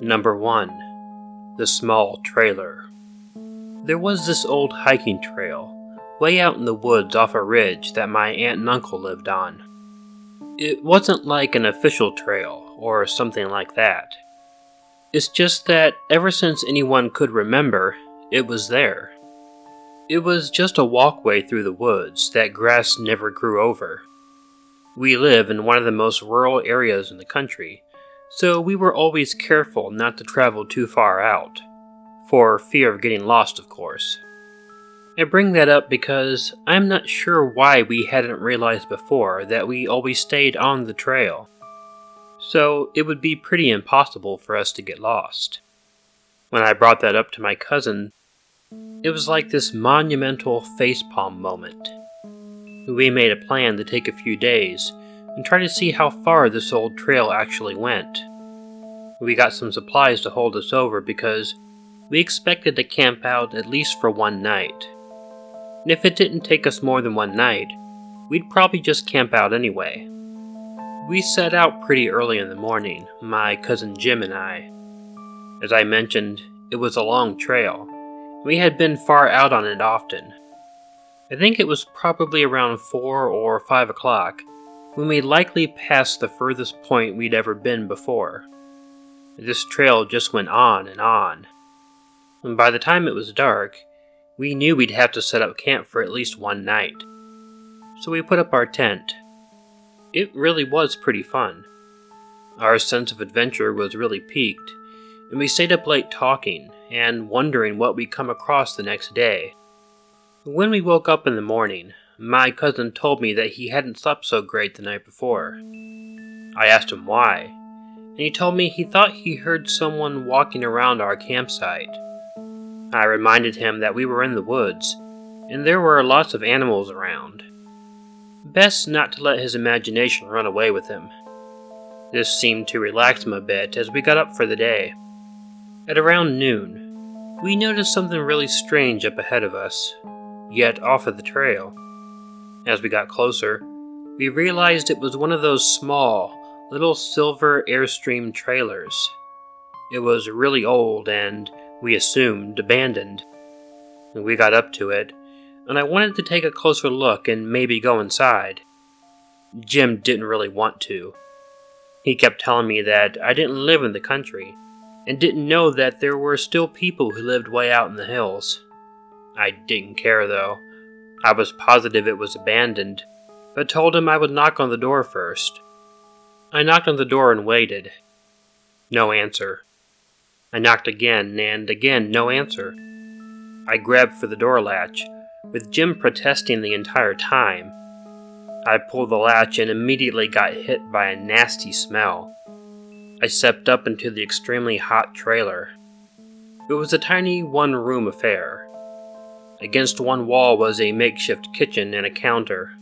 Number 1. The Small Trailer. There was this old hiking trail, way out in the woods off a ridge that my aunt and uncle lived on. It wasn't like an official trail, or something like that. It's just that ever since anyone could remember, it was there. It was just a walkway through the woods that grass never grew over. We live in one of the most rural areas in the country, so we were always careful not to travel too far out, for fear of getting lost, of course. I bring that up because I'm not sure why we hadn't realized before that we always stayed on the trail, so it would be pretty impossible for us to get lost. When I brought that up to my cousin, it was like this monumental facepalm moment. We made a plan to take a few days and try to see how far this old trail actually went. We got some supplies to hold us over because we expected to camp out at least for one night. And if it didn't take us more than one night, we'd probably just camp out anyway. We set out pretty early in the morning, my cousin Jim and I. As I mentioned, it was a long trail. We had been far out on it often. I think it was probably around 4 or 5 o'clock when we likely passed the furthest point we'd ever been before. This trail just went on, and by the time it was dark, we knew we'd have to set up camp for at least one night. So we put up our tent. It really was pretty fun. Our sense of adventure was really piqued, and we stayed up late talking and wondering what we'd come across the next day. When we woke up in the morning, my cousin told me that he hadn't slept so great the night before. I asked him why, and he told me he thought he heard someone walking around our campsite. I reminded him that we were in the woods, and there were lots of animals around. Best not to let his imagination run away with him. This seemed to relax him a bit as we got up for the day. At around noon, we noticed something really strange up ahead of us, yet off of the trail. As we got closer, we realized it was one of those small, little silver Airstream trailers. It was really old and, we assumed, abandoned. We got up to it, and I wanted to take a closer look and maybe go inside. Jim didn't really want to. He kept telling me that I didn't live in the country, and didn't know that there were still people who lived way out in the hills. I didn't care though. I was positive it was abandoned, but told him I would knock on the door first. I knocked on the door and waited. No answer. I knocked again, and again no answer. I grabbed for the door latch, with Jim protesting the entire time. I pulled the latch and immediately got hit by a nasty smell. I stepped up into the extremely hot trailer. It was a tiny one-room affair. Against one wall was a makeshift kitchen and a counter.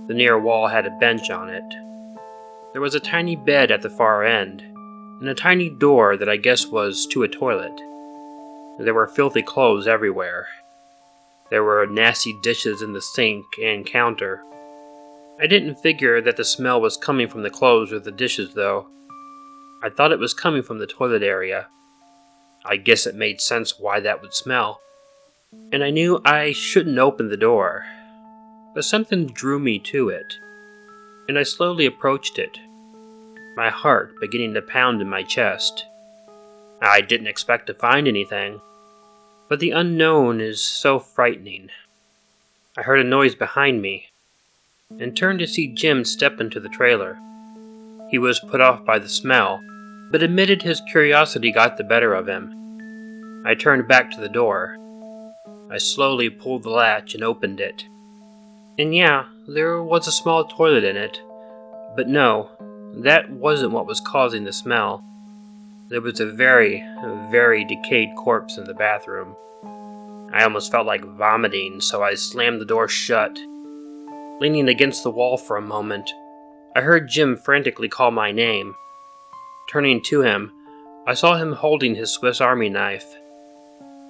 The near wall had a bench on it. There was a tiny bed at the far end, and a tiny door that I guess was to a toilet. There were filthy clothes everywhere. There were nasty dishes in the sink and counter. I didn't figure that the smell was coming from the clothes or the dishes, though. I thought it was coming from the toilet area. I guess it made sense why that would smell. And I knew I shouldn't open the door. But something drew me to it, and I slowly approached it, my heart beginning to pound in my chest. I didn't expect to find anything, but the unknown is so frightening. I heard a noise behind me, and turned to see Jim step into the trailer. He was put off by the smell, but admitted his curiosity got the better of him. I turned back to the door. I slowly pulled the latch and opened it. And yeah, there was a small toilet in it, but no, that wasn't what was causing the smell. There was a very, very decayed corpse in the bathroom. I almost felt like vomiting, so I slammed the door shut. Leaning against the wall for a moment, I heard Jim frantically call my name. Turning to him, I saw him holding his Swiss Army knife.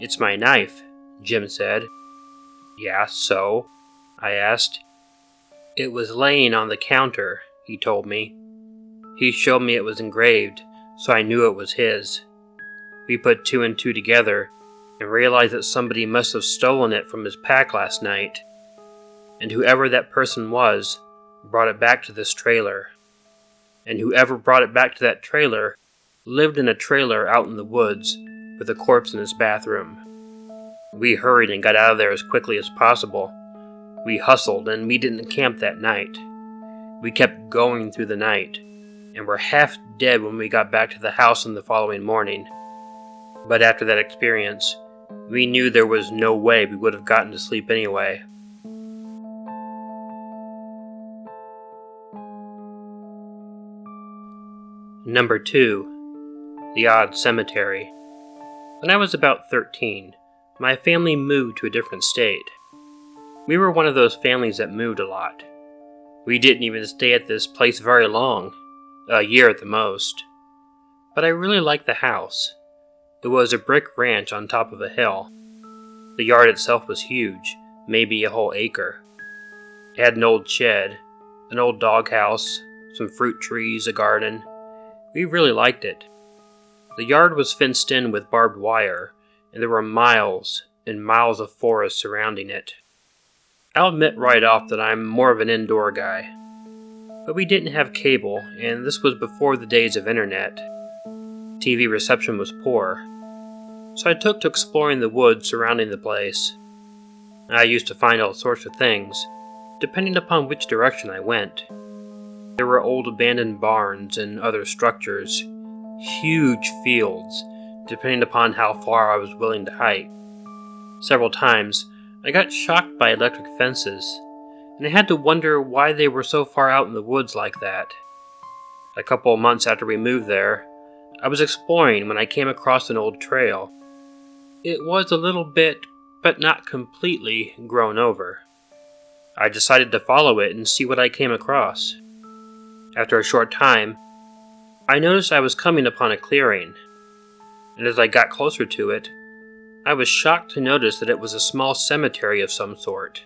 "It's my knife," Jim said. "Yeah, so?" I asked. "It was laying on the counter," he told me. He showed me it was engraved, so I knew it was his. We put two and two together and realized that somebody must have stolen it from his pack last night, and whoever that person was brought it back to this trailer. And whoever brought it back to that trailer lived in a trailer out in the woods with a corpse in his bathroom. We hurried and got out of there as quickly as possible. We hustled and we didn't camp that night. We kept going through the night and were half dead when we got back to the house in the following morning. But after that experience, we knew there was no way we would have gotten to sleep anyway. Number 2. The Odd Cemetery. When I was about 13, my family moved to a different state. We were one of those families that moved a lot. We didn't even stay at this place very long, a year at the most. But I really liked the house. It was a brick ranch on top of a hill. The yard itself was huge, maybe a whole acre. It had an old shed, an old doghouse, some fruit trees, a garden. We really liked it. The yard was fenced in with barbed wire, and there were miles and miles of forest surrounding it. I'll admit right off that I'm more of an indoor guy. But we didn't have cable, and this was before the days of internet. TV reception was poor, so I took to exploring the woods surrounding the place. I used to find all sorts of things, depending upon which direction I went. There were old abandoned barns and other structures, huge fields, depending upon how far I was willing to hike. Several times, I got shocked by electric fences, and I had to wonder why they were so far out in the woods like that. A couple of months after we moved there, I was exploring when I came across an old trail. It was a little bit, but not completely, grown over. I decided to follow it and see what I came across. After a short time, I noticed I was coming upon a clearing, and as I got closer to it, I was shocked to notice that it was a small cemetery of some sort.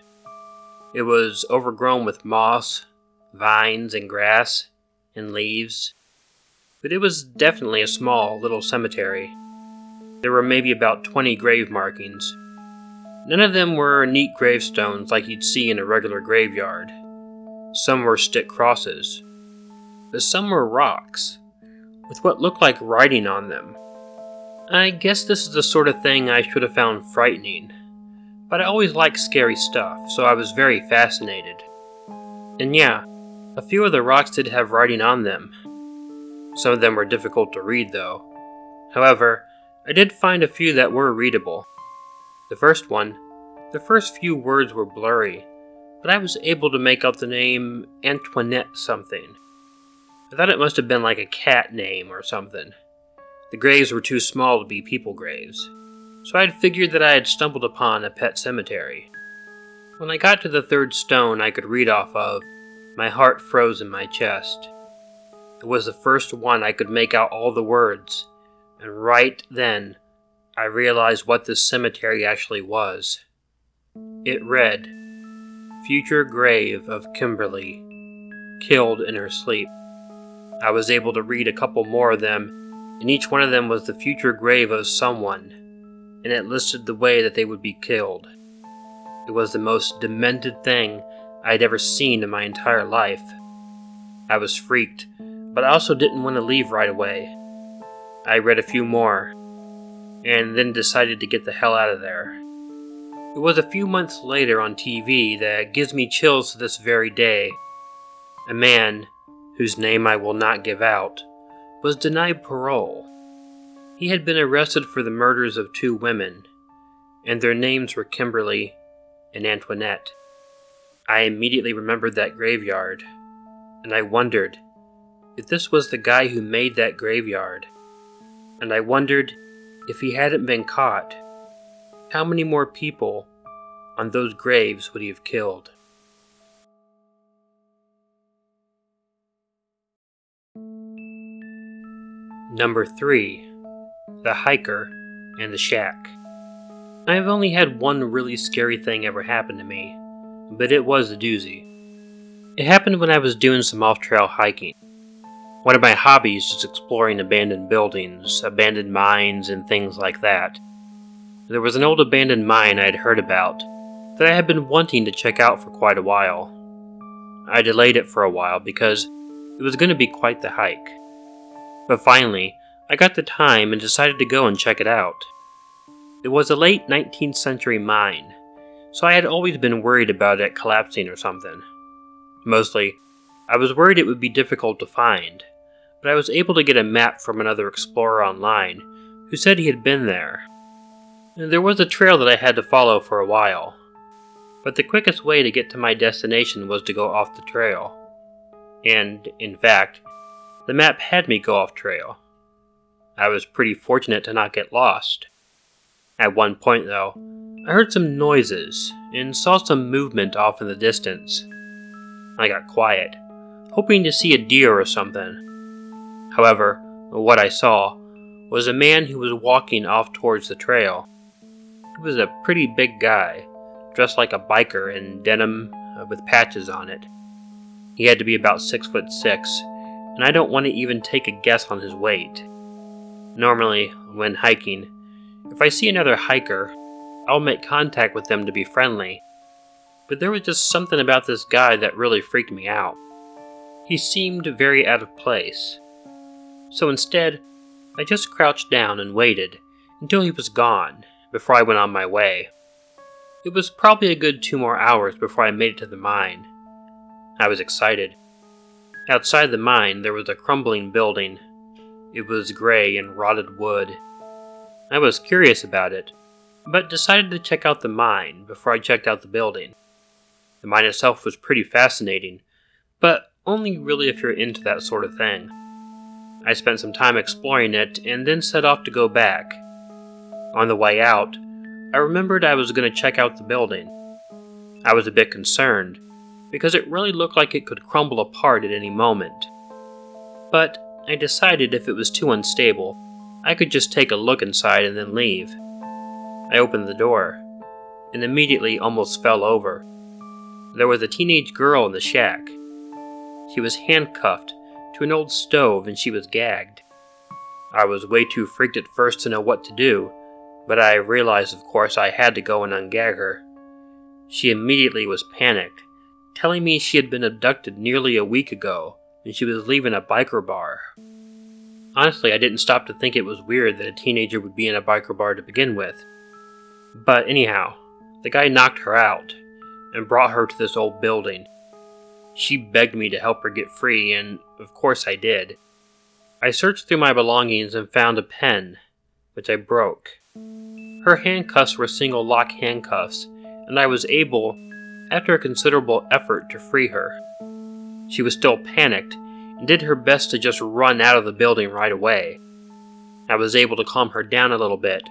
It was overgrown with moss, vines, and grass, and leaves, but it was definitely a small little cemetery. There were maybe about 20 grave markings. None of them were neat gravestones like you'd see in a regular graveyard. Some were stick crosses, but some were rocks, with what looked like writing on them. I guess this is the sort of thing I should have found frightening, but I always liked scary stuff, so I was very fascinated. And yeah, a few of the rocks did have writing on them. Some of them were difficult to read though. However, I did find a few that were readable. The first few words were blurry, but I was able to make out the name Antoinette something. I thought it must have been like a cat name or something. The graves were too small to be people graves, so I had figured that I had stumbled upon a pet cemetery. When I got to the third stone I could read off of, my heart froze in my chest. It was the first one I could make out all the words, and right then, I realized what this cemetery actually was. It read, "Future grave of Kimberly, killed in her sleep." I was able to read a couple more of them, and each one of them was the future grave of someone, and it listed the way that they would be killed. It was the most demented thing I had ever seen in my entire life. I was freaked, but I also didn't want to leave right away. I read a few more, and then decided to get the hell out of there. It was a few months later on TV that gives me chills to this very day. A man, whose name I will not give out, was denied parole. He had been arrested for the murders of 2 women, and their names were Kimberly and Antoinette. I immediately remembered that graveyard, and I wondered if this was the guy who made that graveyard. And I wondered if he hadn't been caught, how many more people on those graves would he have killed? Number 3. The Hiker and the Shack. I have only had one really scary thing ever happen to me, but it was a doozy. It happened when I was doing some off-trail hiking. One of my hobbies is exploring abandoned buildings, abandoned mines, and things like that. There was an old abandoned mine I had heard about that I had been wanting to check out for quite a while. I delayed it for a while because it was going to be quite the hike. But finally, I got the time and decided to go and check it out. It was a late 19th century mine, so I had always been worried about it collapsing or something. Mostly, I was worried it would be difficult to find, but I was able to get a map from another explorer online who said he had been there. There was a trail that I had to follow for a while, but the quickest way to get to my destination was to go off the trail. And, in fact, the map had me go off trail. I was pretty fortunate to not get lost. At one point, though, I heard some noises and saw some movement off in the distance. I got quiet, hoping to see a deer or something. However, what I saw was a man who was walking off towards the trail. He was a pretty big guy, dressed like a biker in denim with patches on it. He had to be about 6'6", and I don't want to even take a guess on his weight. Normally, when hiking, if I see another hiker, I'll make contact with them to be friendly. But there was just something about this guy that really freaked me out. He seemed very out of place. So instead, I just crouched down and waited until he was gone before I went on my way. It was probably a good 2 more hours before I made it to the mine. I was excited. Outside the mine, there was a crumbling building. It was gray and rotted wood. I was curious about it, but decided to check out the mine before I checked out the building. The mine itself was pretty fascinating, but only really if you're into that sort of thing. I spent some time exploring it and then set off to go back. On the way out, I remembered I was going to check out the building. I was a bit concerned, because it really looked like it could crumble apart at any moment. But I decided if it was too unstable, I could just take a look inside and then leave. I opened the door, and immediately almost fell over. There was a teenage girl in the shack. She was handcuffed to an old stove and she was gagged. I was way too freaked at first to know what to do, but I realized, of course, I had to go and ungag her. She immediately was panicked, telling me she had been abducted nearly a week ago and she was leaving a biker bar. Honestly, I didn't stop to think it was weird that a teenager would be in a biker bar to begin with. But anyhow, the guy knocked her out and brought her to this old building. She begged me to help her get free, and of course I did. I searched through my belongings and found a pen, which I broke. Her handcuffs were single lock handcuffs, and I was able, after a considerable effort, to free her. She was still panicked and did her best to just run out of the building right away. I was able to calm her down a little bit,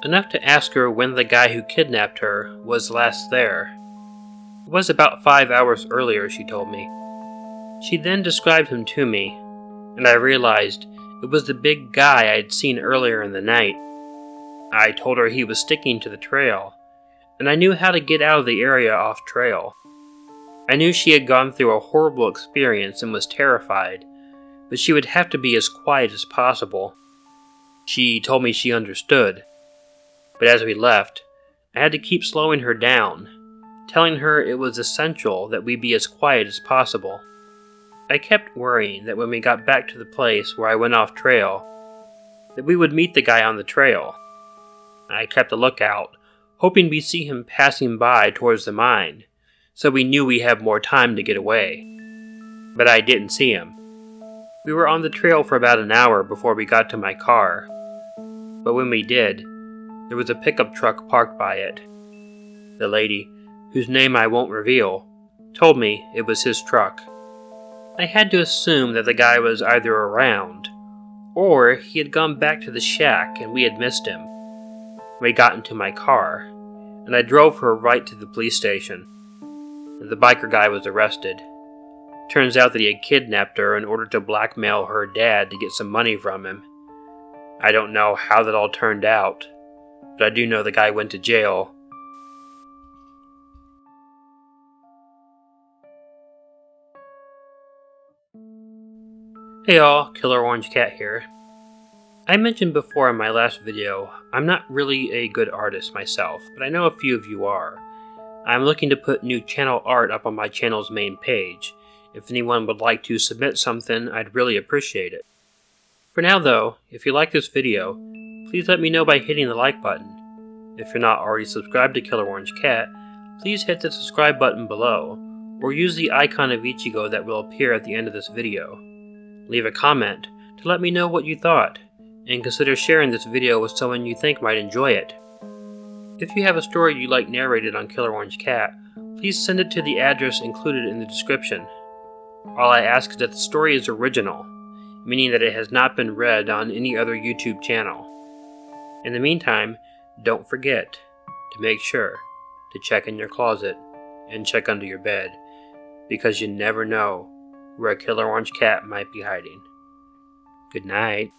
enough to ask her when the guy who kidnapped her was last there. It was about 5 hours earlier, she told me. She then described him to me, and I realized it was the big guy I had seen earlier in the night. I told her he was sticking to the trail, and I knew how to get out of the area off trail. I knew she had gone through a horrible experience and was terrified, but she would have to be as quiet as possible. She told me she understood, but as we left, I had to keep slowing her down, telling her it was essential that we be as quiet as possible. I kept worrying that when we got back to the place where I went off trail, that we would meet the guy on the trail. I kept a lookout, hoping we'd see him passing by towards the mine, so we knew we had more time to get away. But I didn't see him. We were on the trail for about an hour before we got to my car, but when we did, there was a pickup truck parked by it. The lady, whose name I won't reveal, told me it was his truck. I had to assume that the guy was either around, or he had gone back to the shack and we had missed him. We got into my car, and I drove her right to the police station. The biker guy was arrested. Turns out that he had kidnapped her in order to blackmail her dad to get some money from him. I don't know how that all turned out, but I do know the guy went to jail. Hey all, Killer Orange Cat here. I mentioned before in my last video, I'm not really a good artist myself, but I know a few of you are. I'm looking to put new channel art up on my channel's main page. If anyone would like to submit something, I'd really appreciate it. For now though, if you like this video, please let me know by hitting the like button. If you're not already subscribed to Killer Orange Cat, please hit the subscribe button below, or use the icon of Ichigo that will appear at the end of this video. Leave a comment to let me know what you thought, and consider sharing this video with someone you think might enjoy it. If you have a story you'd like narrated on Killer Orange Cat, please send it to the address included in the description. All I ask is that the story is original, meaning that it has not been read on any other YouTube channel. In the meantime, don't forget to make sure to check in your closet and check under your bed, because you never know where a Killer Orange Cat might be hiding. Good night.